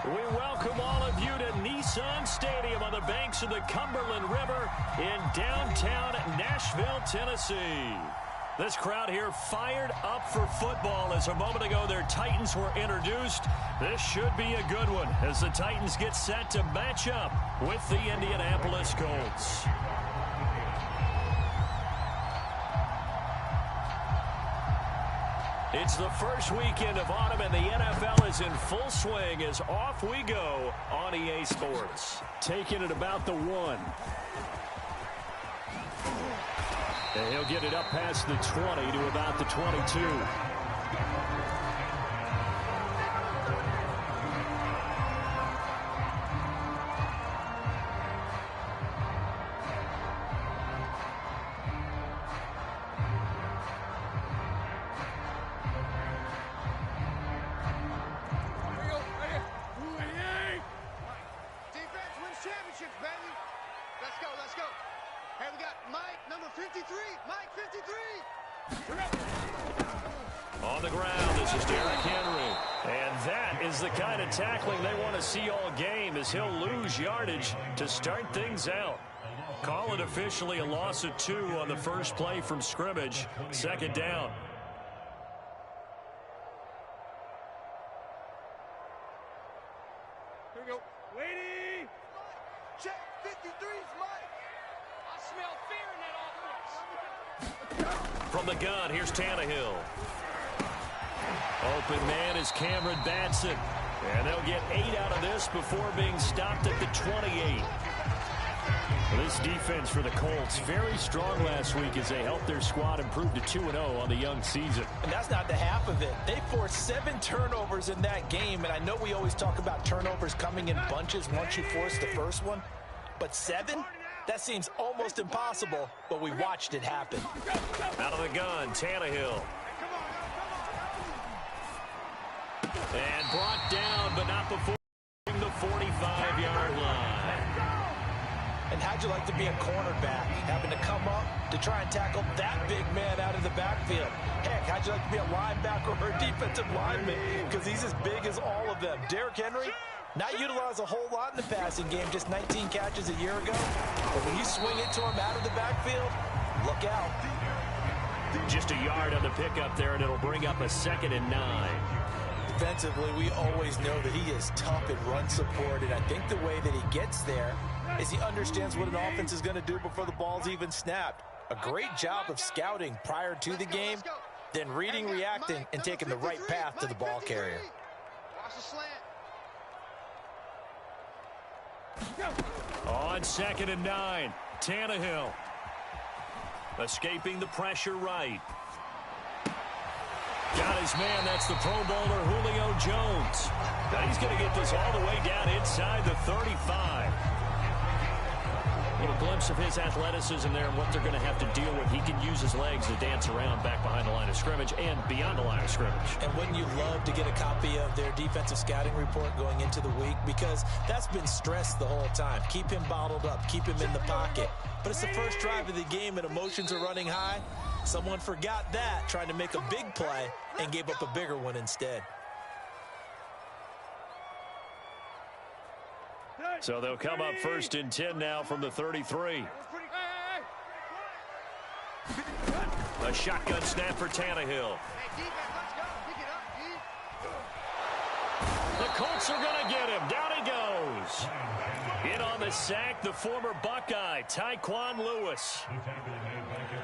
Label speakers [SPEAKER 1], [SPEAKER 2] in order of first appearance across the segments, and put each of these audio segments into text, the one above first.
[SPEAKER 1] We welcome all of you to Nissan Stadium on the banks of the Cumberland River in downtown Nashville, Tennessee. This crowd here fired up for football as a moment ago their Titans were introduced. This should be a good one as the Titans get set to match up with the Indianapolis Colts. It's the first weekend of autumn, and the NFL is in full swing as off we go on EA Sports. Taking it about the 1. And he'll get it up past the 20 to about the 22. On the ground, this is Derrick Henry. And that is the kind of tackling they want to see all game as he'll lose yardage to start things out. Call it officially a loss of 2 on the first play from scrimmage. Second down.
[SPEAKER 2] Here we go. Lady! Check 53's Mike. I smell fear in that offense.
[SPEAKER 1] From the gun, here's Tannehill. Open man is Cameron Batson. And they'll get 8 out of this before being stopped at the 28. This defense for the Colts, very strong last week as they helped their squad improve to 2-0 on the young season.
[SPEAKER 3] And that's not the half of it. They forced 7 turnovers in that game, and I know we always talk about turnovers coming in bunches once you force the first one. But 7? That seems almost impossible, but we watched it happen.
[SPEAKER 1] Out of the gun, Tannehill. And brought down, but not before the 45-yard line.
[SPEAKER 3] And how'd you like to be a cornerback, having to come up to try and tackle that big man out of the backfield? Heck, how'd you like to be a linebacker or a defensive lineman? Because he's as big as all of them. Derrick Henry, not utilized a whole lot in the passing game, just 19 catches a year ago. But when you swing it to him out of the backfield, look out.
[SPEAKER 1] Just a yard on the pickup there, and it'll bring up a 2nd and 9.
[SPEAKER 3] Defensively, we always know that he is tough in run support, and I think the way that he gets there is he understands what an offense is going to do before the ball's even snapped. A great job of scouting prior to the game, then reading, reacting, and taking the right path to the ball carrier.
[SPEAKER 1] On 2nd and 9, Tannehill. Escaping the pressure right. Got his man, that's the Pro Bowler Julio Jones. Now he's going to get this all the way down inside the 35. A little glimpse of his athleticism there and what they're going to have to deal with. He can use his legs to dance around back behind the line of scrimmage and beyond the line of scrimmage.
[SPEAKER 3] And wouldn't you love to get a copy of their defensive scouting report going into the week? Because that's been stressed the whole time. Keep him bottled up. Keep him in the pocket. But it's the first drive of the game and emotions are running high. Someone forgot that, trying to make a big play, and gave up a bigger one instead.
[SPEAKER 1] So they'll come up 1st and 10 now from the 33. A shotgun snap for Tannehill. The Colts are going to get him. Down he goes. In on the sack, the former Buckeye, Tyquan Lewis.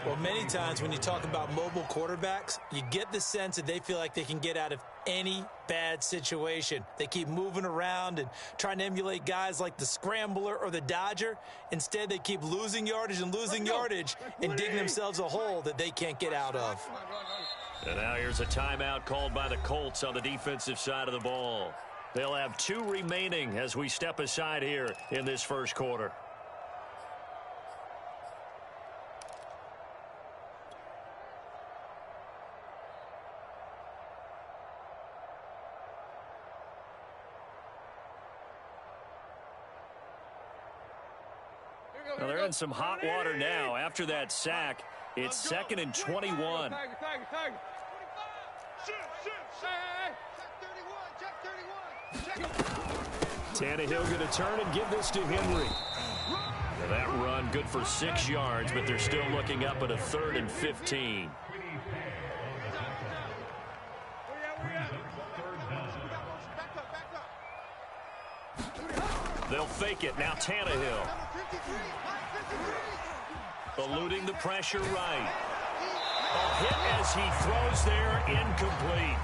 [SPEAKER 3] Well, many times when you talk about mobile quarterbacks, you get the sense that they feel like they can get out of any bad situation. They keep moving around and trying to emulate guys like the Scrambler or the Dodger. Instead, they keep losing yardage and losing yardage and digging themselves a hole that they can't get out of.
[SPEAKER 1] And now here's a timeout called by the Colts on the defensive side of the ball. They'll have 2 remaining as we step aside here in this first quarter. Well, they're in some hot water now. After that sack, it's 2nd and 21. Tannehill going to turn and give this to Henry. Now that run good for 6 yards, but they're still looking up at a 3rd and 15. They'll fake it. Now Tannehill. Eluding the pressure right. A hit as he throws there, incomplete.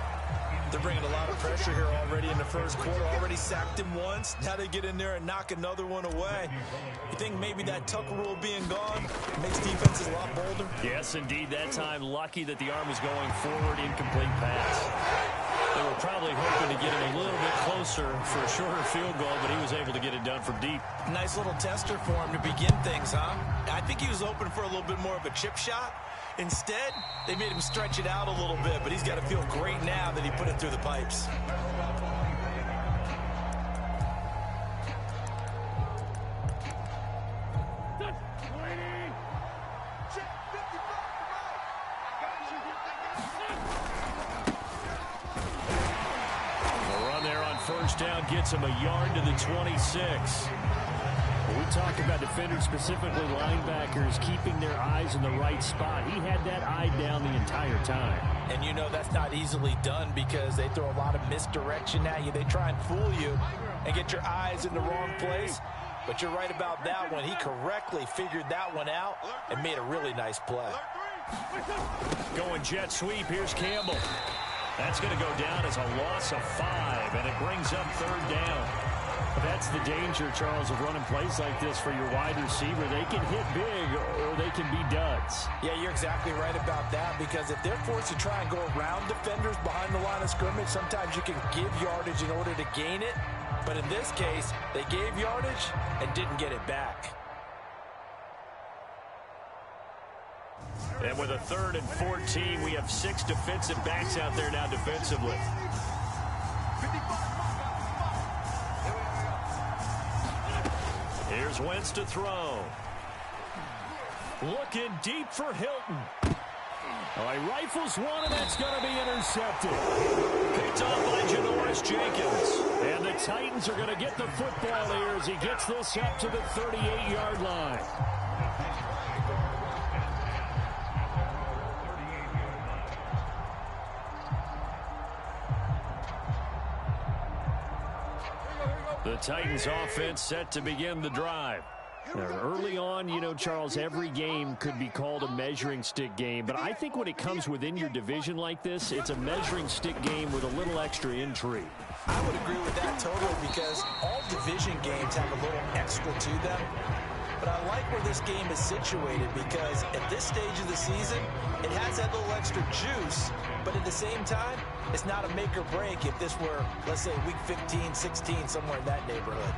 [SPEAKER 3] They're bringing a lot of pressure here already in the first quarter. Already sacked him once. Now they get in there and knock another one away. You think maybe that Tucker rule being gone makes defenses a lot bolder?
[SPEAKER 1] Yes, indeed. That time, lucky that the arm was going forward. Incomplete pass. They were probably hoping to get him a little bit closer for a shorter field goal, but he was able to get it done from deep.
[SPEAKER 3] Nice little tester for him to begin things, huh? I think he was hoping for a little bit more of a chip shot. Instead, they made him stretch it out a little bit, but he's got to feel great now that he put it through the pipes.
[SPEAKER 1] The run there on first down gets him a yard to the 26. We talk about defenders, specifically linebackers, keeping their eyes in the right spot. He had that eye down the entire time.
[SPEAKER 3] And you know that's not easily done because they throw a lot of misdirection at you. They try and fool you and get your eyes in the wrong place. But you're right about that one. He correctly figured that one out and made a really nice play.
[SPEAKER 1] Going jet sweep. Here's Campbell. That's going to go down as a loss of 5, and it brings up 3rd down. That's the danger, Charles, of running plays like this for your wide receiver. They can hit big or they can be duds.
[SPEAKER 3] Yeah, you're exactly right about that because if they're forced to try and go around defenders behind the line of scrimmage, sometimes you can give yardage in order to gain it. But in this case, they gave yardage and didn't get it back.
[SPEAKER 1] And with a 3rd and 14, we have 6 defensive backs out there now defensively. Here's Wentz to throw. Looking deep for Hilton. Oh, he rifles one, and that's going to be intercepted. Picked off by Janoris Jenkins. And the Titans are going to get the football here as he gets this up to the 38-yard line. The Titans offense set to begin the drive. Now, early on, you know, Charles, every game could be called a measuring stick game. But I think when it comes within your division like this, it's a measuring stick game with a little extra intrigue.
[SPEAKER 3] I would agree with that totally because all division games have a little extra to them. But I like where this game is situated because at this stage of the season, it has that little extra juice. But at the same time, it's not a make or break if this were, let's say, week 15, 16, somewhere in that neighborhood.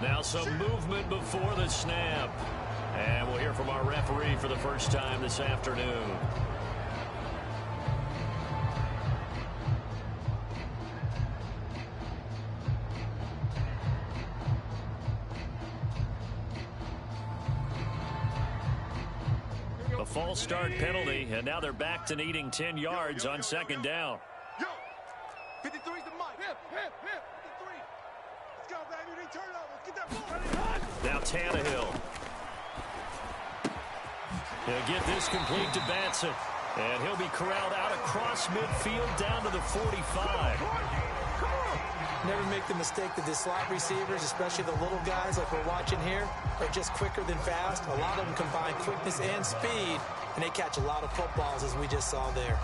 [SPEAKER 1] Now some movement before the snap. And we'll hear from our referee for the first time this afternoon. A false start penalty, and now they're back to needing 10 yards on 2nd down.
[SPEAKER 2] 53's the mic. Hip. 53. Let's go, baby. Turn it over. Let's get that ball.
[SPEAKER 1] Now Tannehill. He'll get this complete to Batson. And he'll be corralled out across midfield down to the 45.
[SPEAKER 3] Never make the mistake that the slot receivers, especially the little guys like we're watching here, are just quicker than fast. A lot of them combine quickness and speed, and they catch a lot of footballs as we just saw there.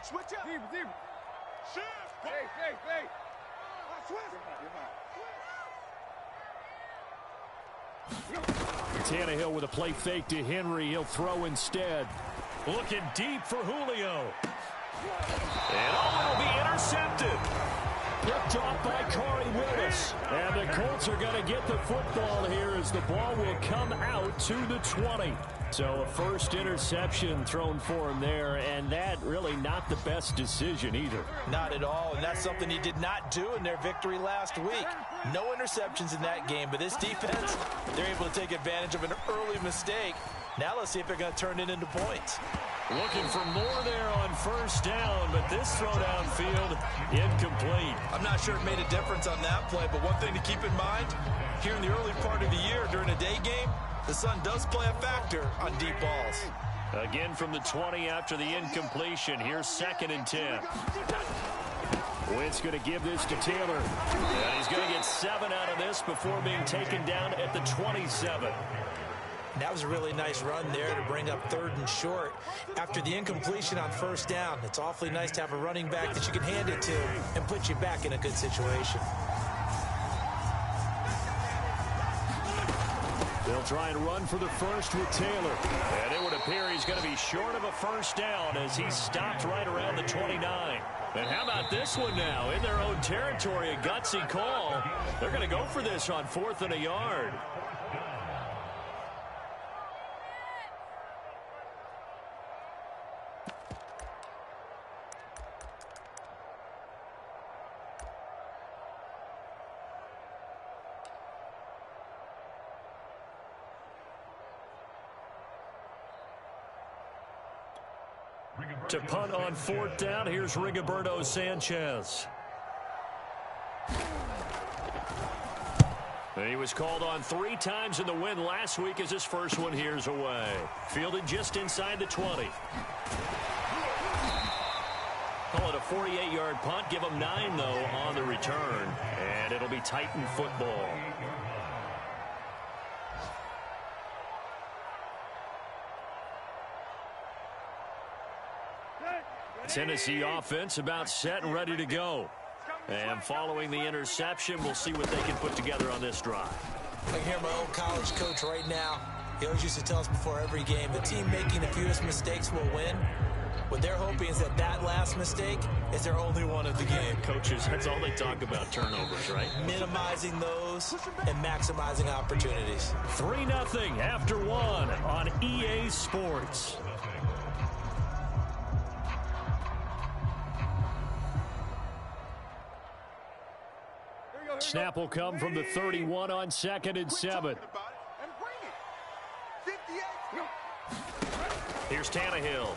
[SPEAKER 2] Switch up. Deep. Shift. Hey.
[SPEAKER 1] Tannehill with a play fake to Henry. He'll throw instead. Looking deep for Julio. And it'll be intercepted. Picked off by Corey Willis. And the Colts are going to get the football here as the ball will come out to the 20. So a first interception thrown for him there, and that really not the best decision either.
[SPEAKER 3] Not at all, and that's something he did not do in their victory last week. No interceptions in that game, but this defense, they're able to take advantage of an early mistake. Now let's see if they're going to turn it into points.
[SPEAKER 1] Looking for more there on first down, but this throw downfield incomplete.
[SPEAKER 3] I'm not sure it made a difference on that play, but one thing to keep in mind, here in the early part of the year during a day game, the sun does play a factor on deep balls.
[SPEAKER 1] Again from the 20 after the incompletion. Here's 2nd and 10. Witt's going to give this to Taylor. And he's going to get 7 out of this before being taken down at the 27.
[SPEAKER 3] That was a really nice run there to bring up 3rd and short. After the incompletion on first down, it's awfully nice to have a running back that you can hand it to and put you back in a good situation.
[SPEAKER 1] They'll try and run for the first with Taylor. And it would appear he's going to be short of a first down as he stopped right around the 29. And how about this one now? In their own territory, a gutsy call. They're going to go for this on 4th and a yard. To punt on 4th down, here's Rigoberto Sanchez. And he was called on 3 times in the win last week as his first one here's away. Fielded just inside the 20. Call it a 48-yard punt. Give him 9, though, on the return. And it'll be Titan football. Tennessee offense about set and ready to go. And following the interception, we'll see what they can put together on this drive.
[SPEAKER 3] I can hear my old college coach right now. He always used to tell us before every game, the team making the fewest mistakes will win. What they're hoping is that that last mistake is their only one of the game.
[SPEAKER 1] Coaches, that's all they talk about, turnovers, right?
[SPEAKER 3] Minimizing those and maximizing opportunities.
[SPEAKER 1] 3-0 after 1 on EA Sports. Snap will come from the 31 on 2nd and 7. Here's Tannehill.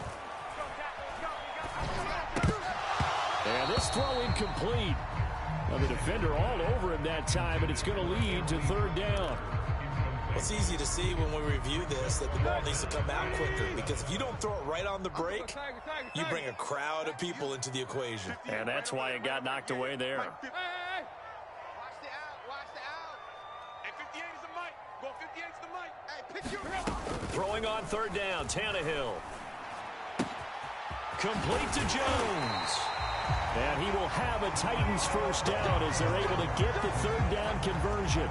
[SPEAKER 1] And this throw incomplete. Now the defender all over him that time, and it's going to lead to 3rd down.
[SPEAKER 3] It's easy to see when we review this that the ball needs to come out quicker, because if you don't throw it right on the break, you bring a crowd of people into the equation.
[SPEAKER 1] And that's why it got knocked away there. Throwing on 3rd down, Tannehill. Complete to Jones. And he will have a Titans first down as they're able to get the 3rd down conversion.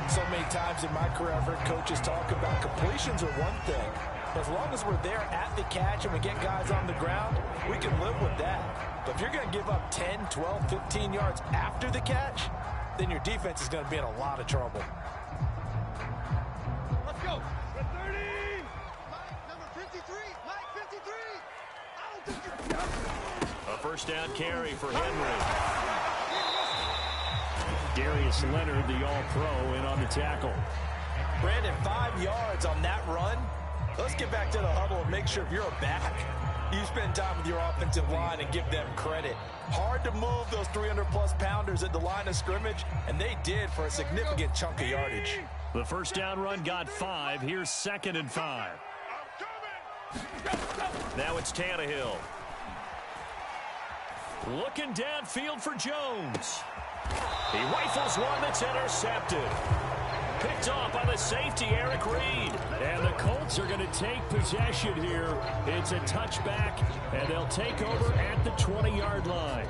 [SPEAKER 3] So many times in my career I've heard coaches talk about completions are one thing. But as long as we're there at the catch and we get guys on the ground, we can live with that. But if you're going to give up 10, 12, 15 yards after the catch, then your defense is going to be in a lot of trouble.
[SPEAKER 2] Let's go. 30. Number 53. Mike 53. I don't think you're...
[SPEAKER 1] A first down carry for Henry. Darius Leonard, the all-pro, in on the tackle.
[SPEAKER 3] Brandon, 5 yards on that run. Let's get back to the huddle and make sure if you're a back, you spend time with your offensive line and give them credit. Hard to move those 300-plus pounders at the line of scrimmage, and they did for a significant chunk of yardage.
[SPEAKER 1] The first down run got 5. Here's 2nd and 5. Now it's Tannehill. Looking downfield for Jones. He rifles one that's intercepted. Picked off by the safety, Eric Reed. And the Colts are going to take possession here. It's a touchback, and they'll take over at the 20-yard line.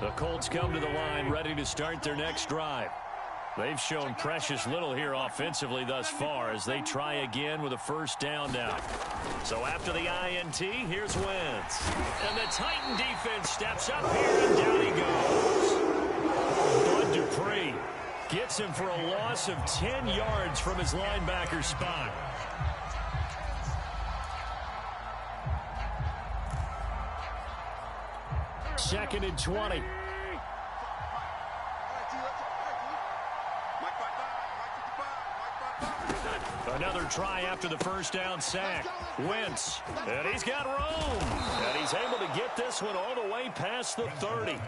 [SPEAKER 1] The Colts come to the line ready to start their next drive. They've shown precious little here offensively thus far as they try again with a first down now. So after the INT, here's Wentz. And the Titan defense steps up here, and down he goes. Bud Dupree gets him for a loss of 10 yards from his linebacker spot. Second and 20. Another try after the first down sack. Wentz, and he's got room. And he's able to get this one all the way past the 30.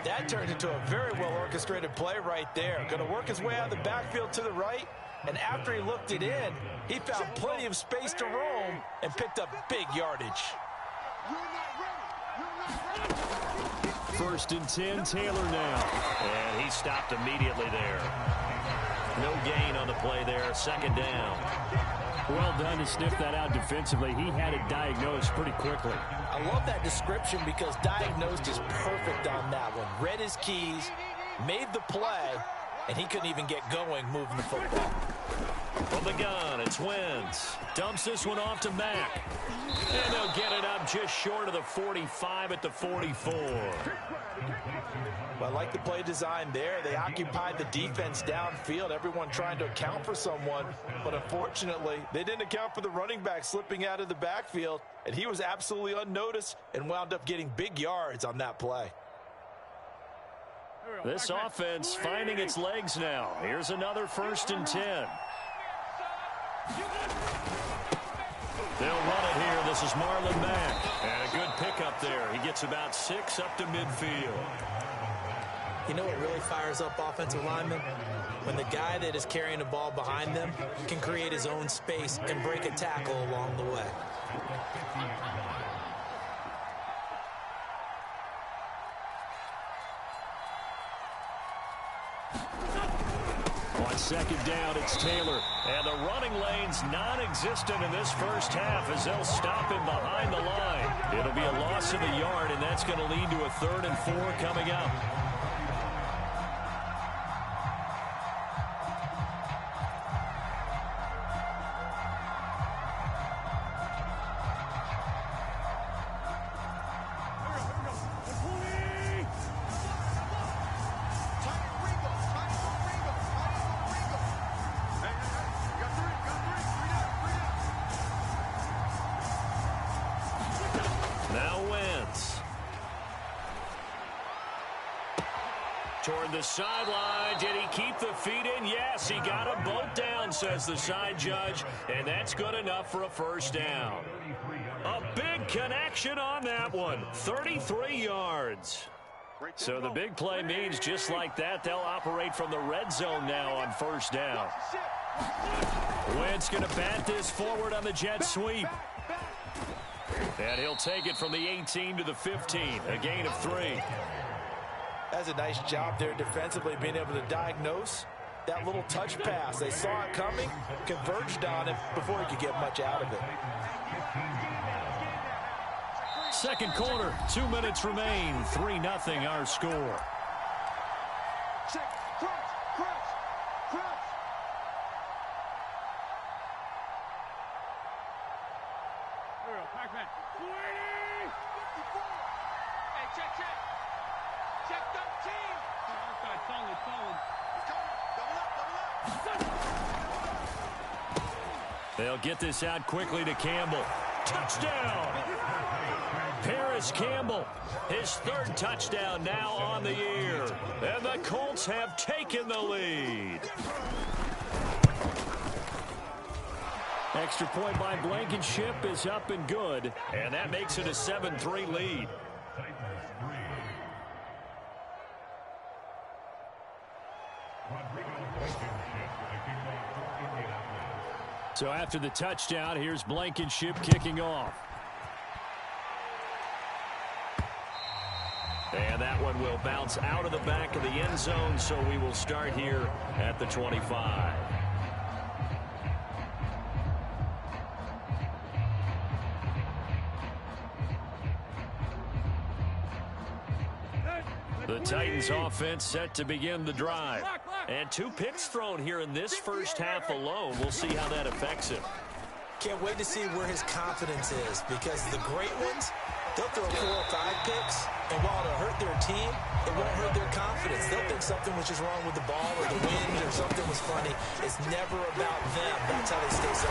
[SPEAKER 3] That turned into a very well-orchestrated play right there. Going to work his way out of the backfield to the right. And after he looked it in, he found plenty of space to roam and picked up big yardage.
[SPEAKER 1] First and 10, Taylor now. And he stopped immediately there. No gain on the play there. Second down.
[SPEAKER 4] Well done to sniff that out defensively. He had it diagnosed pretty quickly.
[SPEAKER 3] I love that description because diagnosed is perfect on that one. Read his keys, made the play, and he couldn't even get going moving the football.
[SPEAKER 1] From the gun, it's Wentz. Dumps this one off to Mack. And they'll get it up just short of the 45 at the 44.
[SPEAKER 3] Well, I like the play design there. They occupied the defense downfield, everyone trying to account for someone. But unfortunately, they didn't account for the running back slipping out of the backfield, and he was absolutely unnoticed and wound up getting big yards on that play.
[SPEAKER 1] This offense finding its legs now. Here's another first and 10. They'll run it here. This is Marlon Mack. And a good pickup there. He gets about 6 up to midfield.
[SPEAKER 5] You know what really fires up offensive linemen? When the guy that is carrying the ball behind them can create his own space and break a tackle along the way.
[SPEAKER 1] On second down, it's Taylor. And the running lane's non-existent in this first half as they'll stop him behind the line. It'll be a loss of a yard, and that's going to lead to a 3rd and 4 coming up. Toward the sideline. Did he keep the feet in? Yes, he got them both down, says the side judge, and that's good enough for a first down. A big connection on that one. 33 yards. So the big play means just like that, they'll operate from the red zone now on first down. Wentz going to bat this forward on the jet sweep. And he'll take it from the 18 to the 15, a gain of 3.
[SPEAKER 3] That's a nice job there defensively, being able to diagnose that little touch pass. They saw it coming, converged on it before he could get much out of it.
[SPEAKER 1] Second quarter, 2 minutes remain. 3-0 our score. They'll get this out quickly to Campbell. Touchdown! Paris Campbell, his 3rd touchdown now on the year. And the Colts have taken the lead. Extra point by Blankenship is up and good. And that makes it a 7-3 lead. So after the touchdown, here's Blankenship kicking off. And that one will bounce out of the back of the end zone, so we will start here at the 25. The The Titans offense set to begin the drive. And 2 picks thrown here in this first half alone. We'll see how that affects him.
[SPEAKER 5] Can't wait to see where his confidence is, because the great ones, they'll throw 4 or 5 picks, and while it'll hurt their team, it won't hurt their confidence. They'll think something was just wrong with the ball or the wind or something was funny. It's never about them. That's how they stay so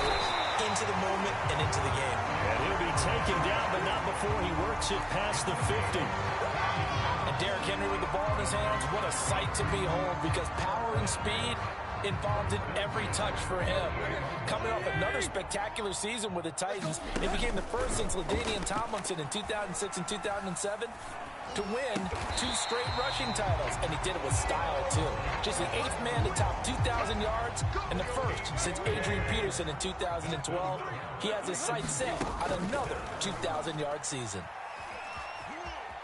[SPEAKER 5] into the moment and into the game.
[SPEAKER 1] And he'll be taken down, but not before he works it past the 50.
[SPEAKER 3] And Derrick Henry with the ball in his hands, what a sight to behold, because power and speed involved in every touch for him. Coming off another spectacular season with the Titans, it became the first since LaDainian Tomlinson in 2006 and 2007 to win 2 straight rushing titles, and he did it with style too. Just the 8th man to top 2,000 yards and the first since Adrian Peterson in 2012. He has his sights set on another 2,000-yard season.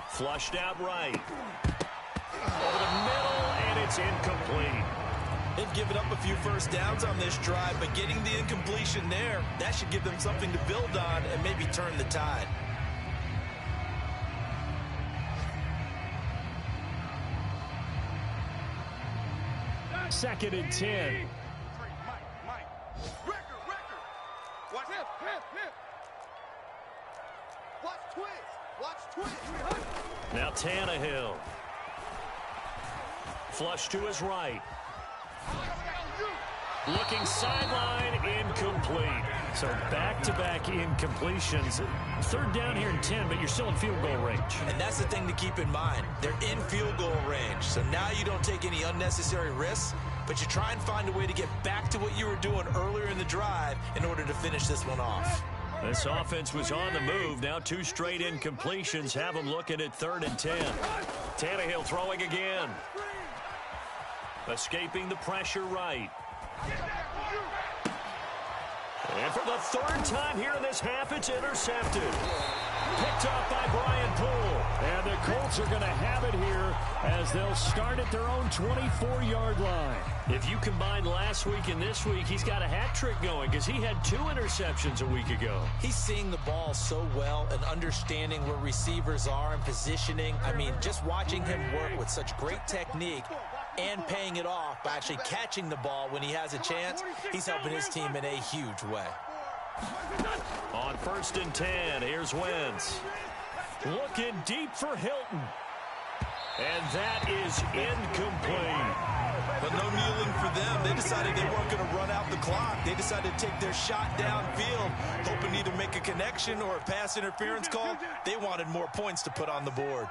[SPEAKER 1] Flushed out right. Over the middle, and it's incomplete.
[SPEAKER 3] They've given up a few first downs on this drive, but getting the incompletion there, that should give them something to build on and maybe turn the tide.
[SPEAKER 1] Second and 10.
[SPEAKER 2] Mike. Record. Watch him. Watch twist.
[SPEAKER 1] Now Tannehill. Flush to his right. Looking sideline, incomplete. So back-to-back incompletions. 3rd down here in 10, but you're still in field goal range.
[SPEAKER 3] And that's the thing to keep in mind. They're in field goal range. So now you don't take any unnecessary risks, but you try and find a way to get back to what you were doing earlier in the drive in order to finish this one off.
[SPEAKER 1] This offense was on the move. Now 2 straight incompletions have them looking at 3rd and 10. Tannehill throwing again. Escaping the pressure right. And for the 3rd time here in this half, it's intercepted. Picked off by Brian Poole. And the Colts are going to have it here as they'll start at their own 24-yard line. If you combine last week and this week, he's got a hat trick going because he had 2 interceptions a week ago.
[SPEAKER 5] He's seeing the ball so well and understanding where receivers are and positioning. I mean, just watching him work with such great technique and paying it off by actually catching the ball when he has a chance, he's helping his team in a huge way.
[SPEAKER 1] On 1st and 10, here's Wentz. Looking deep for Hilton. And that is incomplete.
[SPEAKER 3] But no kneeling for them. They decided they weren't going to run out the clock. They decided to take their shot downfield, hoping to either make a connection or a pass interference call. They wanted more points to put on the board.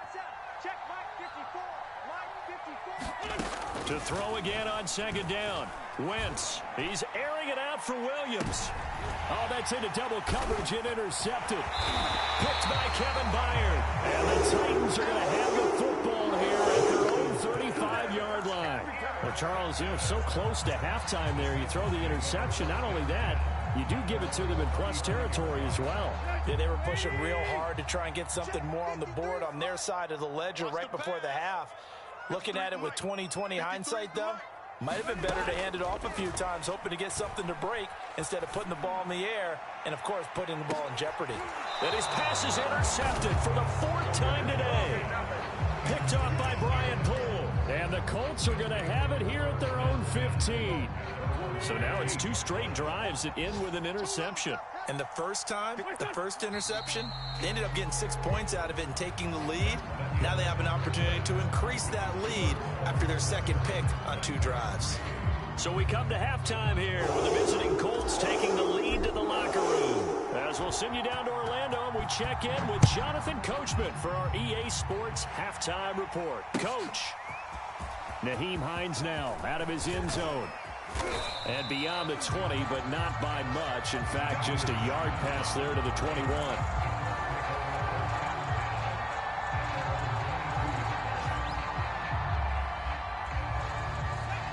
[SPEAKER 1] To throw again on 2nd down. Wentz, he's airing it out for Williams. Oh, that's into double coverage and intercepted. Picked by Kevin Byard. And the Titans are going to have the football here at their own 35-yard line. Well, Charles, so close to halftime there. You throw the interception. Not only that, you do give it to them in plus territory as well.
[SPEAKER 3] Yeah, they were pushing real hard to try and get something more on the board on their side of the ledger right before the half. Looking at it with 20/20 hindsight, though, might have been better to hand it off a few times, hoping to get something to break instead of putting the ball in the air and, of course, putting the ball in jeopardy.
[SPEAKER 1] And his pass is intercepted for the 4th time today. Picked off by Brian Poole. And the Colts are going to have it here at their own 15. So now it's 2 straight drives that end with an interception.
[SPEAKER 3] And the first time, the first interception, they ended up getting 6 points out of it and taking the lead. Now they have an opportunity to increase that lead after their 2nd pick on 2 drives.
[SPEAKER 1] So we come to halftime here with the visiting Colts taking the lead to the locker room. As we'll send you down to Orlando, and we check in with Jonathan Coachman for our EA Sports Halftime Report. Coach. Nyheim Hines now out of his end zone. And beyond the 20, but not by much. In fact, just a yard pass there to the 21.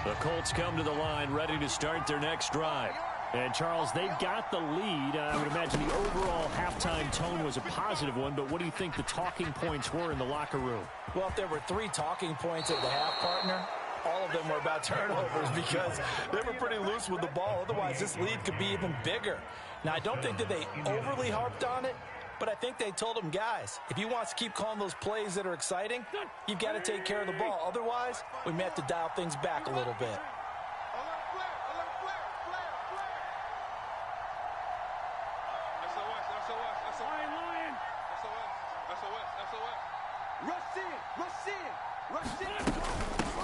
[SPEAKER 1] The Colts come to the line ready to start their next drive. And, Charles, they've got the lead. I would imagine the overall halftime tone was a positive one, but what do you think the talking points were in the locker room?
[SPEAKER 3] Well, if there were 3 talking points at the half, partner, all of them were about turnovers because they were pretty loose with the ball. Otherwise, this lead could be even bigger. Now, I don't think that they overly harped on it,
[SPEAKER 5] But I think they told him, guys, if he wants to keep calling those plays that are exciting, you've got to take care of the ball. Otherwise, we may have to dial things back a little bit.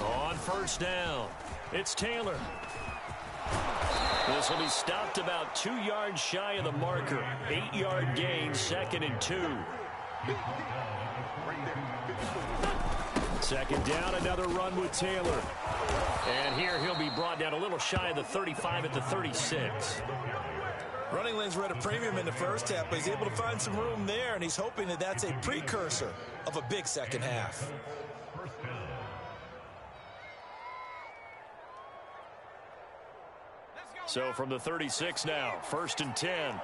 [SPEAKER 1] On first down, it's Taylor. This will be stopped about 2 yards shy of the marker. 8-yard gain, 2nd and 2. Second down, another run with Taylor. And here he'll be brought down a little shy of the 35 at the 36.
[SPEAKER 5] Running lanes were at a premium in the first half, but he's able to find some room there, and he's hoping that that's a precursor of a big second half.
[SPEAKER 1] So from the 36 now, 1st and 10.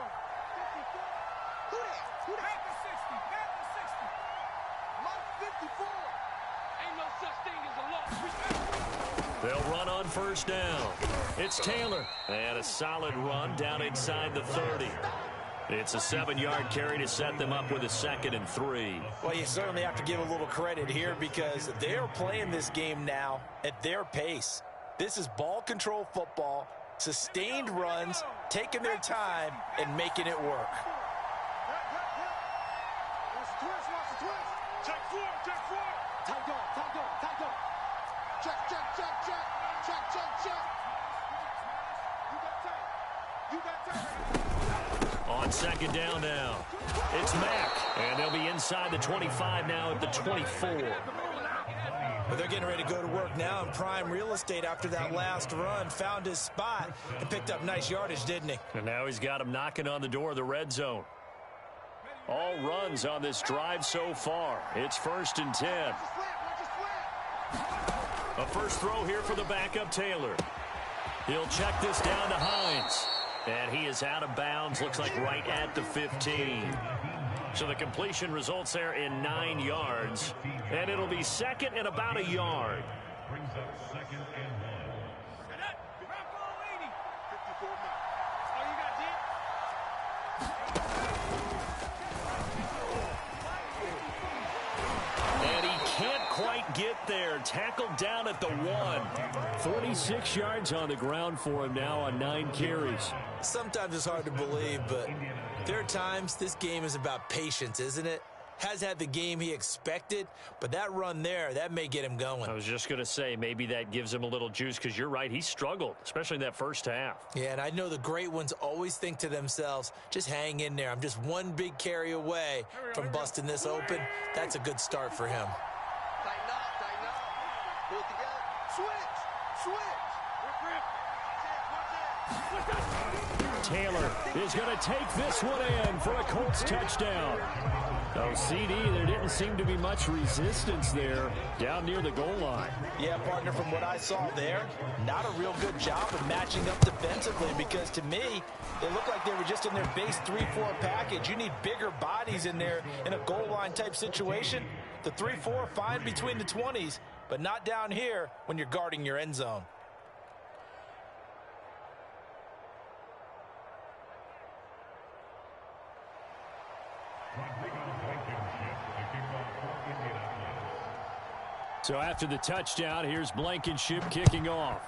[SPEAKER 1] They'll run on first down. It's Taylor. And a solid run down inside the 30. It's a 7-yard carry to set them up with a 2nd and 3.
[SPEAKER 5] Well, you certainly have to give a little credit here because they're playing this game now at their pace. This is ball control football, sustained runs, taking their time, and making it work.
[SPEAKER 1] On second down now, it's Mack, and they'll be inside the 25 now at the 24.
[SPEAKER 5] But they're getting ready to go to work now in prime real estate after that last run. Found his spot and picked up nice yardage, didn't he?
[SPEAKER 1] And now he's got him knocking on the door of the red zone. All runs on this drive so far. It's 1st and 10. A first throw here for the backup Taylor. He'll check this down to Hines. And he is out of bounds, looks like right at the 15. So the completion results there in 9 yards. And it'll be 2nd and about a yard. And he can't quite get there. Tackled down at the 1. 46 yards on the ground for him now on 9 carries.
[SPEAKER 5] Sometimes it's hard to believe, but there are times this game is about patience, isn't it? Has had the game he expected, but that run there, that may get him going.
[SPEAKER 1] I was just going to say, maybe that gives him a little juice because you're right, he struggled, especially in that first half.
[SPEAKER 5] Yeah, and I know the great ones always think to themselves, just hang in there. I'm just one big carry away from busting this open. That's a good start for him.
[SPEAKER 2] Tighten up, pull it together, switch.
[SPEAKER 1] Taylor is going to take this one in for a Colts touchdown. Oh, CD, there didn't seem to be much resistance there down near the goal line.
[SPEAKER 5] Yeah, partner, from what I saw there, not a real good job of matching up defensively because to me, it looked like they were just in their base 3-4 package. You need bigger bodies in there in a goal line type situation. The 3-4 fine between the 20s, but not down here when you're guarding your end zone.
[SPEAKER 1] So after the touchdown, here's Blankenship kicking off.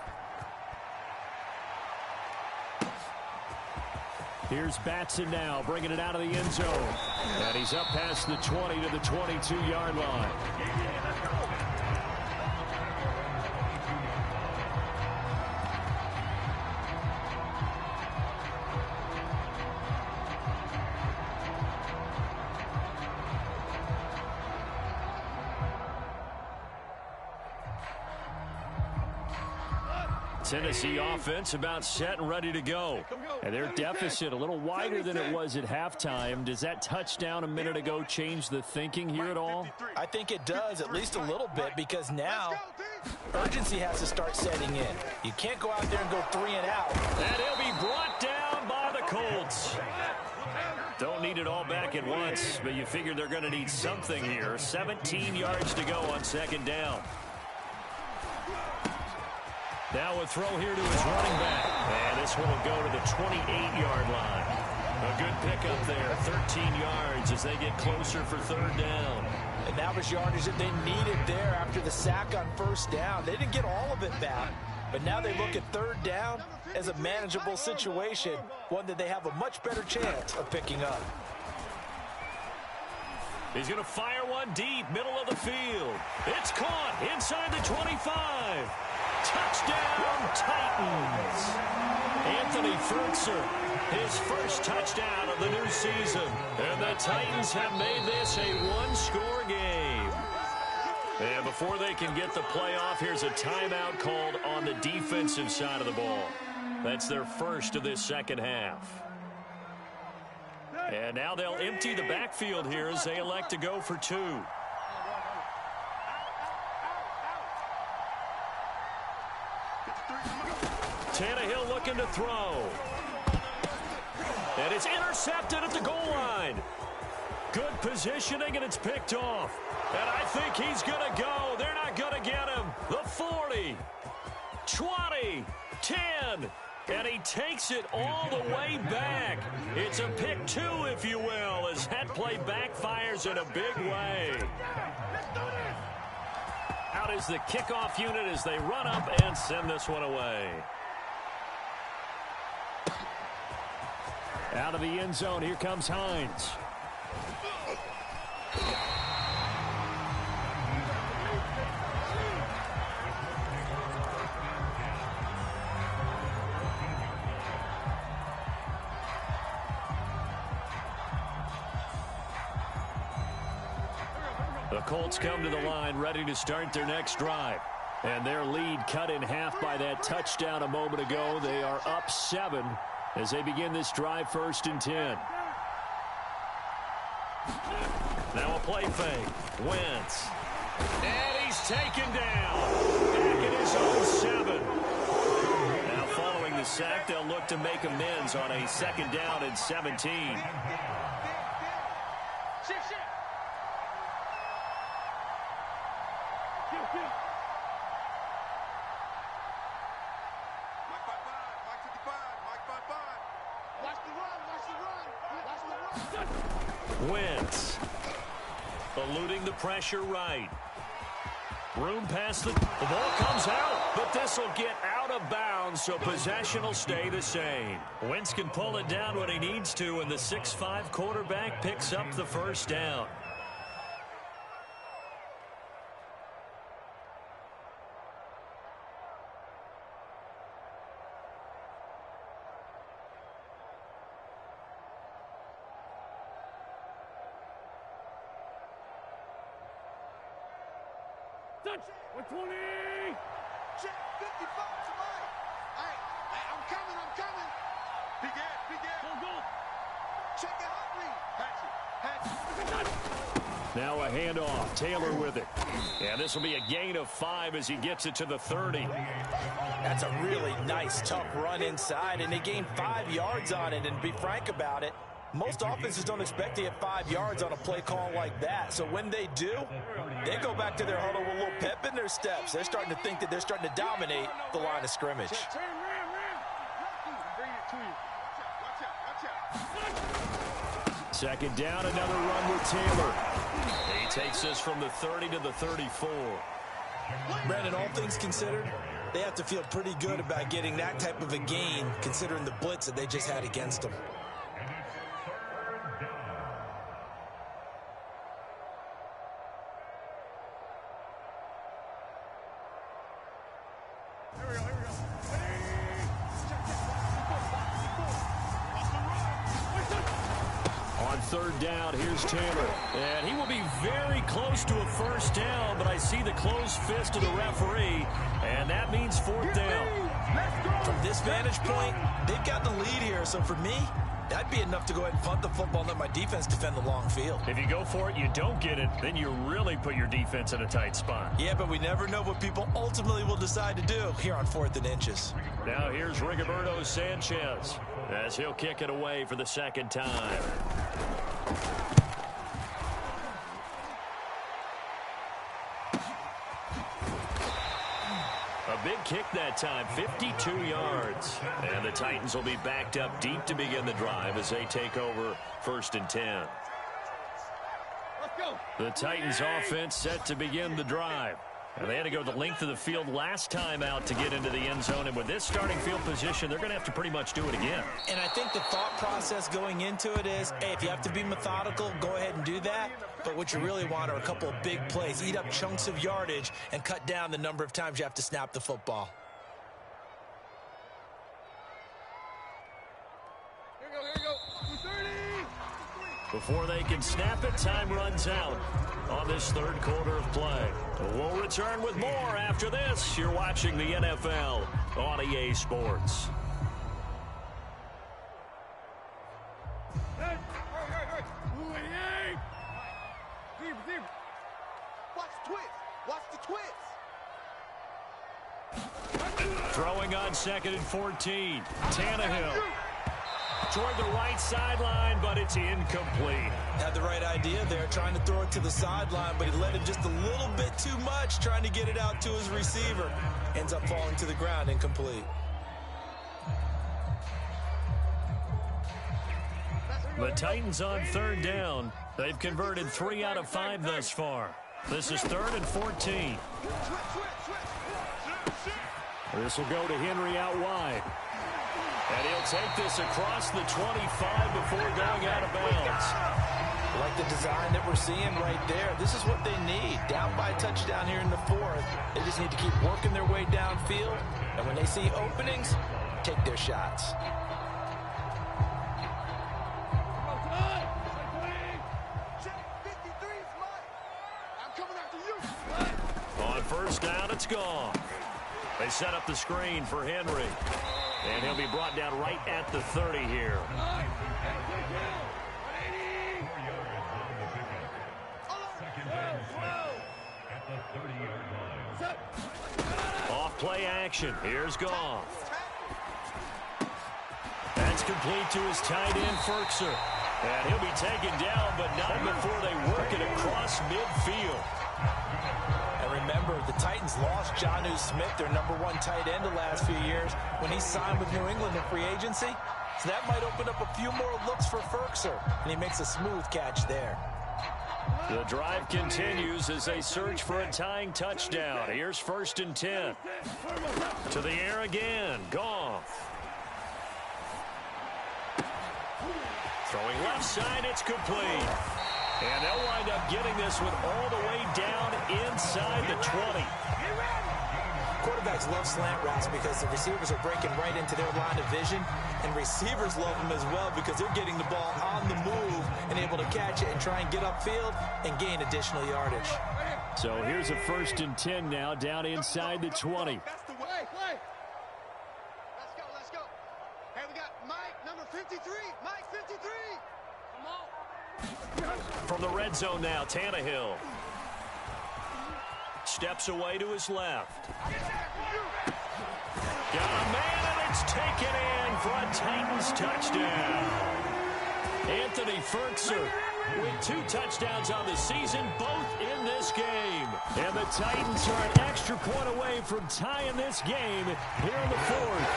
[SPEAKER 1] Here's Batson now, bringing it out of the end zone. And he's up past the 20 to the 22-yard line. Tennessee offense about set and ready to go. And their deficit a little wider than it was at halftime. Does that touchdown a minute ago change the thinking here at all?
[SPEAKER 5] I think it does, at least a little bit, because now urgency has to start setting in. You can't go out there and go 3 and out.
[SPEAKER 1] And he'll be brought down by the Colts. Don't need it all back at once, but you figure they're going to need something here. 17 yards to go on second down. Now a throw here to his running back. And this one will go to the 28-yard line. A good pickup there, 13 yards as they get closer for third down.
[SPEAKER 3] And that was yardage that they needed there after the sack on first down. They didn't get all of it back, but now they look at third down as a manageable situation, one that they have a much better chance of picking up.
[SPEAKER 1] He's going to fire one deep, middle of the field. It's caught inside the 25. Touchdown, Titans. Anthony Furtzer, his first touchdown of the new season. And the Titans have made this a one-score game. And before they can get the play off, here's a timeout called on the defensive side of the ball. That's their first of this second half. And now they'll empty the backfield here as they elect to go for two. Tannehill looking to throw. And it's intercepted at the goal line. Good positioning, and it's picked off. And I think he's going to go. They're not going to get him. The 40, 20, 10. And he takes it all the way back. It's a pick two, if you will, as that play backfires in a big way. Out is the kickoff unit as they run up and send this one away. Out of the end zone, here comes Hines. The Colts come to the line, ready to start their next drive. And their lead cut in half by that touchdown a moment ago. They are up 7 as they begin this drive, 1st and 10. Now a play fake. Wentz. And he's taken down. Back in his own 7. Now following the sack, they'll look to make amends on a 2nd down and 17. Wentz eluding the pressure right. Room past the ball comes out, but this will get out of bounds, so possession will stay the same. Wentz can pull it down when he needs to, and the 6'5" quarterback picks up the first down.
[SPEAKER 2] Touch! 120! Check 55 to Mike. Hey, I'm coming. Big air. Go. Check it out, Hatch.
[SPEAKER 1] Now a handoff. Taylor with it. And this will be a gain of 5 as he gets it to the 30.
[SPEAKER 3] That's a really nice, tough run inside, and they gained 5 yards on it. And to be frank about it, most offenses don't expect to get 5 yards on a play call like that. So when they do, they go back to their huddle with a little pep in their steps. They're starting to think that they're starting to dominate the line of scrimmage.
[SPEAKER 1] Second down, another run with Taylor. He takes this from the 30 to the 34.
[SPEAKER 5] Brandon, all things considered, they have to feel pretty good about getting that type of a gain, considering the blitz that they just had against them.
[SPEAKER 1] Third down, here's Taylor. And he will be very close to a first down, but I see the closed fist of the referee, and that means 4th down.
[SPEAKER 5] From this vantage point, they've got the lead here, so for me, that'd be enough to go ahead and punt the football and let my defense defend the long field.
[SPEAKER 1] If you go for it, you don't get it, then you really put your defense in a tight spot.
[SPEAKER 5] Yeah, but we never know what people ultimately will decide to do here on 4th and inches.
[SPEAKER 1] Now here's Rigoberto Sanchez as he'll kick it away for the 2nd time. A big kick that time, 52 yards. And the Titans will be backed up deep to begin the drive as they take over 1st and 10.
[SPEAKER 2] Let's go.
[SPEAKER 1] The Titans offense set to begin the drive. And they had to go the length of the field last time out to get into the end zone. And with this starting field position, they're going to have to pretty much do it again.
[SPEAKER 5] And I think the thought process going into it is, hey, if you have to be methodical, go ahead and do that. But what you really want are a couple of big plays. Eat up chunks of yardage and cut down the number of times you have to snap the football.
[SPEAKER 2] Here we go. 230.
[SPEAKER 1] Before they can snap it, time runs out on this 3rd quarter of play. We'll return with more after this. You're watching the NFL on EA Sports.
[SPEAKER 2] Hey. Deep. Watch the twist.
[SPEAKER 1] Throwing on 2nd and 14. Tannehill toward the right sideline, but it's incomplete.
[SPEAKER 5] Had the right idea there, trying to throw it to the sideline, but he let him just a little bit too much, trying to get it out to his receiver. Ends up falling to the ground, incomplete.
[SPEAKER 1] The Titans on 3rd down. They've converted 3 out of 5 thus far. This is 3rd and 14. This will go to Henry out wide. And he'll take this across the 25 before going out of bounds.
[SPEAKER 5] Like the design that we're seeing right there. This is what they need. Down by a touchdown here in the 4th. They just need to keep working their way downfield. And when they see openings, take their shots.
[SPEAKER 1] On 1st down, it's gone. They set up the screen for Henry. And he'll be brought down right at the 30 here. Off play action. Here's Goff. That's complete to his tight end, Ferkser. And he'll be taken down, but not before they work it across midfield.
[SPEAKER 5] Remember, the Titans lost Jonnu Smith, their #1 tight end the last few years, when he signed with New England in free agency. So that might open up a few more looks for Ferkser, and he makes a smooth catch there.
[SPEAKER 1] The drive continues as they search for a tying touchdown. Here's 1st and 10. To the air again. Goff. Throwing left side, it's complete. And they'll wind up getting this one all the way down inside the 20.
[SPEAKER 5] Quarterbacks love slant routes because the receivers are breaking right into their line of vision, and receivers love them as well because they're getting the ball on the move and able to catch it and try and get upfield and gain additional yardage.
[SPEAKER 1] So here's a 1st and 10 now down inside the 20.
[SPEAKER 2] That's the way. Let's go. Hey, we got Mike, number 53. Mike, 53. Come on.
[SPEAKER 1] From the red zone now, Tannehill. Steps away to his left. Got a man, and it's taken in for a Titans touchdown. Anthony Ferkser with 2 touchdowns on the season, both in this game. And the Titans are an extra point away from tying this game here in the 4th.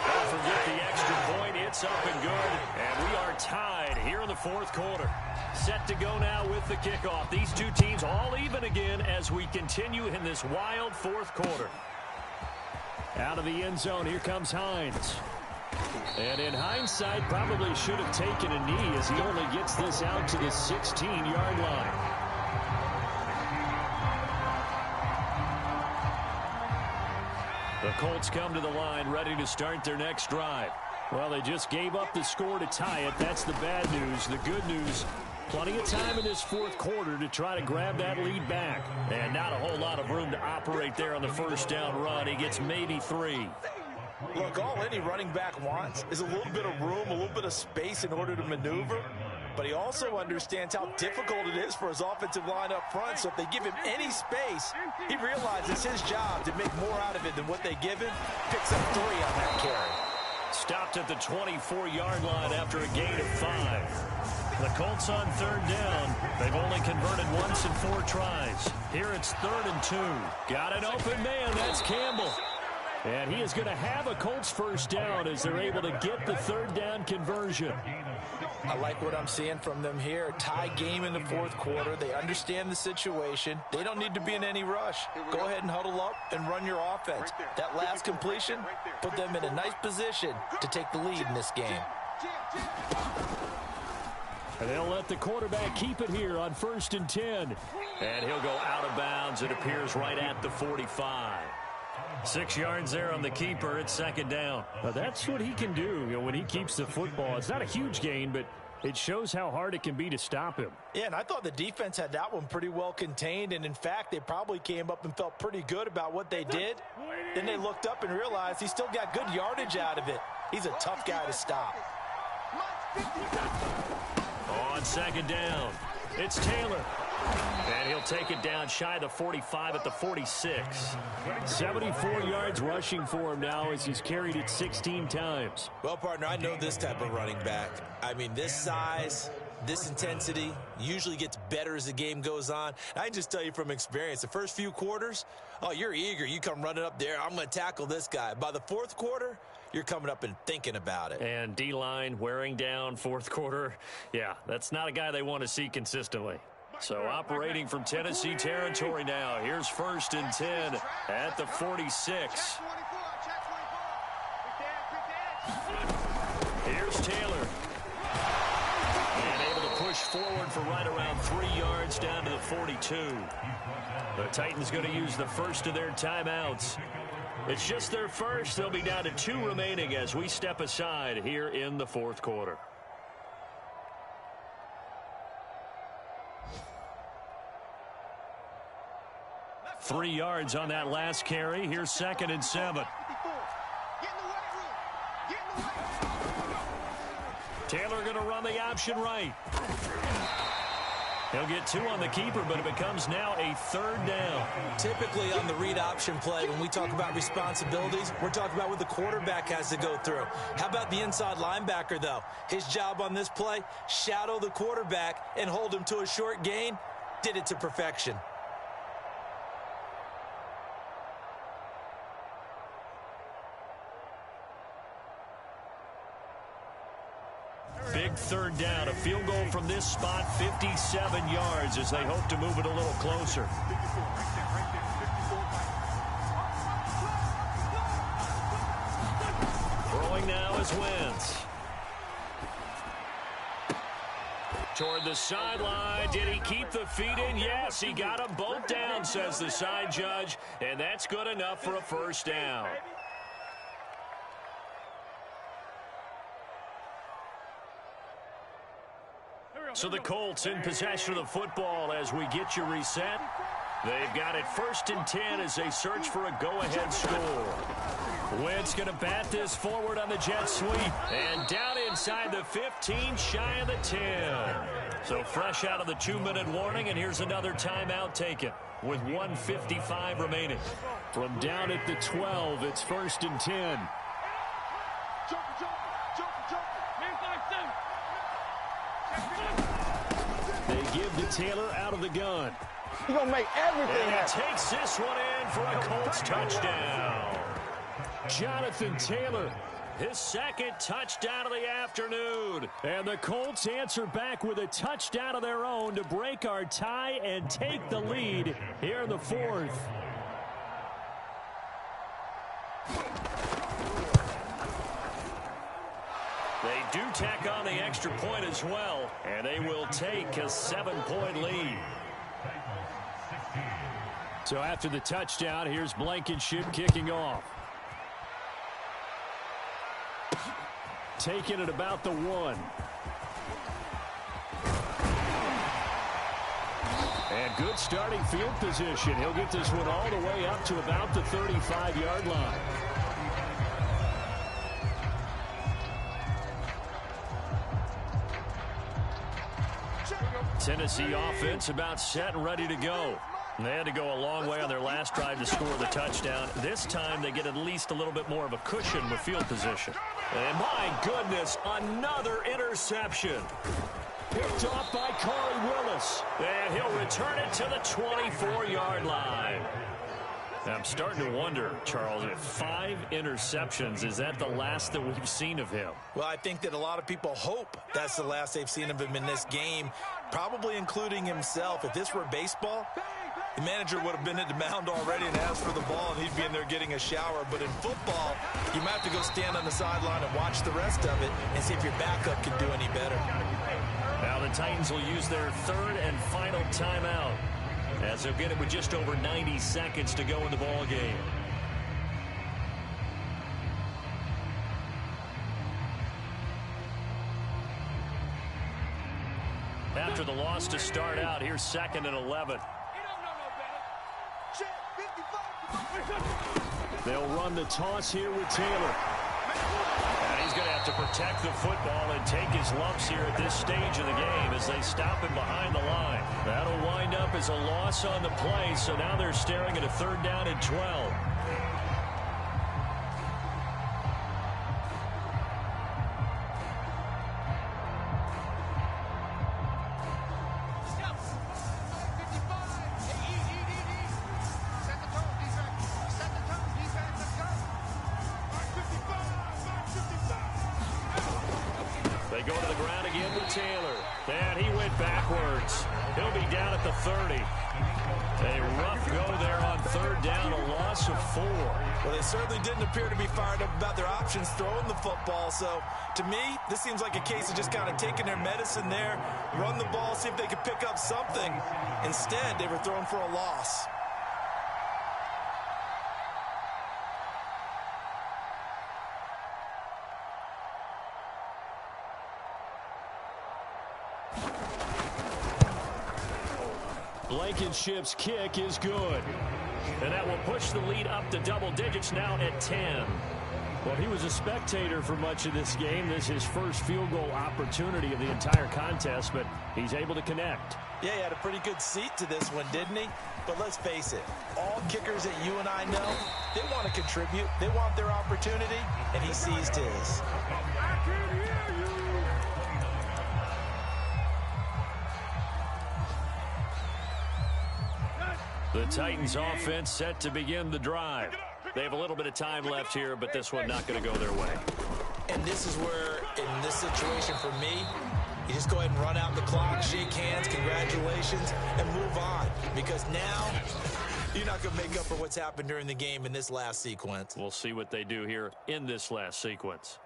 [SPEAKER 1] Don't forget the extra point. It's up and good. And we are tied here in the 4th quarter. Set to go now with the kickoff. These two teams all even again as we continue in this wild 4th quarter. Out of the end zone, here comes Hines. And in hindsight, probably should have taken a knee as he only gets this out to the 16-yard line. The Colts come to the line ready to start their next drive. Well, they just gave up the score to tie it. That's the bad news. The good news, plenty of time in this 4th quarter to try to grab that lead back. And not a whole lot of room to operate there on the 1st down run. He gets maybe 3.
[SPEAKER 5] Look, all any running back wants is a little bit of room, a little bit of space in order to maneuver. But he also understands how difficult it is for his offensive line up front. So if they give him any space, he realizes it's his job to make more out of it than what they give him. Picks up 3 on that carry.
[SPEAKER 1] Stopped at the 24-yard line after a gain of 5. The Colts on third down. They've only converted once in 4 tries. Here it's 3rd and 2. Got an open man. That's Campbell. And he is going to have a Colts first down as they're able to get the 3rd down conversion.
[SPEAKER 5] I like what I'm seeing from them here. Tie game in the 4th quarter. They understand the situation. They don't need to be in any rush. Go ahead and huddle up and run your offense. That last completion put them in a nice position to take the lead in this game.
[SPEAKER 1] And they'll let the quarterback keep it here on 1st and 10. And he'll go out of bounds. It appears right at the 45. 6 yards there on the keeper. It's 2nd down.
[SPEAKER 4] Well, that's what he can do, when he keeps the football. It's not a huge gain, but it shows how hard it can be to stop him.
[SPEAKER 5] Yeah, and I thought the defense had that one pretty well contained. And, in fact, they probably came up and felt pretty good about what they did. Then they looked up and realized he still got good yardage out of it. He's a tough guy to stop.
[SPEAKER 1] On 2nd down, it's Taylor. And he'll take it down shy of the 45 at the 46.
[SPEAKER 4] 74 yards rushing for him now as he's carried it 16 times.
[SPEAKER 5] Well, partner, I know this type of running back. I mean, this size, this intensity usually gets better as the game goes on. And I can just tell you from experience, the first few quarters, oh, you're eager. You come running up there, I'm going to tackle this guy. By the 4th quarter, you're coming up and thinking about it.
[SPEAKER 1] And D-line wearing down 4th quarter. Yeah, that's not a guy they want to see consistently. So operating from Tennessee territory now. Here's 1st and 10 at the 46. Here's Taylor. And able to push forward for right around 3 yards down to the 42. The Titans going to use the first of their timeouts. It's just their first. They'll be down to 2 remaining as we step aside here in the 4th quarter. Three yards on that last carry. Here's 2nd and 7. Taylor going to run the option right. He'll get 2 on the keeper, but it becomes now a 3rd down.
[SPEAKER 5] Typically on the read option play, when we talk about responsibilities, we're talking about what the quarterback has to go through. How about the inside linebacker, though? His job on this play, shadow the quarterback and hold him to a short gain. Did it to perfection.
[SPEAKER 1] Big 3rd down, a field goal from this spot, 57 yards as they hope to move it a little closer. Throwing now is Wentz. Toward the sideline. Did he keep the feet in? Yes, he got them both down, says the side judge, and that's good enough for a 1st down. So the Colts in possession of the football as we get you reset. They've got it 1st and 10 as they search for a go-ahead score. Wentz going to bat this forward on the jet sweep. And down inside the 15, shy of the 10. So fresh out of the 2-minute warning, and here's another timeout taken with 1:55 remaining.
[SPEAKER 4] From down at the 12, it's 1st and 10. They give to Taylor out of the gun.
[SPEAKER 2] He's going to make everything
[SPEAKER 1] and he takes this one in for a Colts touchdown.
[SPEAKER 4] Jonathan Taylor,
[SPEAKER 1] his 2nd touchdown of the afternoon.
[SPEAKER 4] And the Colts answer back with a touchdown of their own to break our tie and take the lead here in the 4th.
[SPEAKER 1] They do tack on the extra point as well, and they will take a 7-point lead.
[SPEAKER 4] So after the touchdown, here's Blankenship kicking off. Taking it about the 1. And good starting field position. He'll get this one all the way up to about the 35-yard line.
[SPEAKER 1] Tennessee offense about set and ready to go. They had to go a long way on their last drive to score the touchdown. This time they get at least a little bit more of a cushion with field position. And my goodness, another interception.
[SPEAKER 4] Picked off by Corey Willis.
[SPEAKER 1] And he'll return it to the 24-yard line. I'm starting to wonder, Charles, if 5 interceptions, is that the last that we've seen of him?
[SPEAKER 5] Well, I think that a lot of people hope that's the last they've seen of him in this game, probably including himself. If this were baseball, the manager would have been at the mound already and asked for the ball, and he'd be in there getting a shower. But in football, you might have to go stand on the sideline and watch the rest of it and see if your backup can do any better.
[SPEAKER 1] Now the Titans will use their 3rd and final timeout, as they'll get it with just over 90 seconds to go in the ball game. After the loss to start out, here's 2nd and 11.
[SPEAKER 4] They'll run the toss here with Taylor.
[SPEAKER 1] And he's going to have to protect the football and take his lumps here at this stage of the game as they stop him behind the line. That'll wind up as a loss on the play, so now they're staring at a 3rd down and 12. They go to the ground again with Taylor. And he went backwards. He'll be down at the 30. A rough go there on 3rd down, a loss of 4.
[SPEAKER 5] Well, they certainly didn't appear to be fired up about their options throwing the football. So, to me, this seems like a case of just kind of taking their medicine there, run the ball, see if they could pick up something. Instead, they were thrown for a loss.
[SPEAKER 4] Blankenship's kick is good.
[SPEAKER 1] And that will push the lead up to double digits now at 10.
[SPEAKER 4] Well, he was a spectator for much of this game. This is his first field goal opportunity of the entire contest, but he's able to connect.
[SPEAKER 5] Yeah, he had a pretty good seat to this one, didn't he? But let's face it, all kickers that you and I know, they want to contribute. They want their opportunity, and he seized his.
[SPEAKER 2] I can hear you.
[SPEAKER 1] The Titans offense set to begin the drive. They have a little bit of time left here, but this one not going to go their way.
[SPEAKER 5] And this is where, in this situation for me, you just go ahead and run out the clock, shake hands, congratulations, and move on. Because now, you're not going to make up for what's happened during the game in this last sequence.
[SPEAKER 1] We'll see what they do here in this last sequence.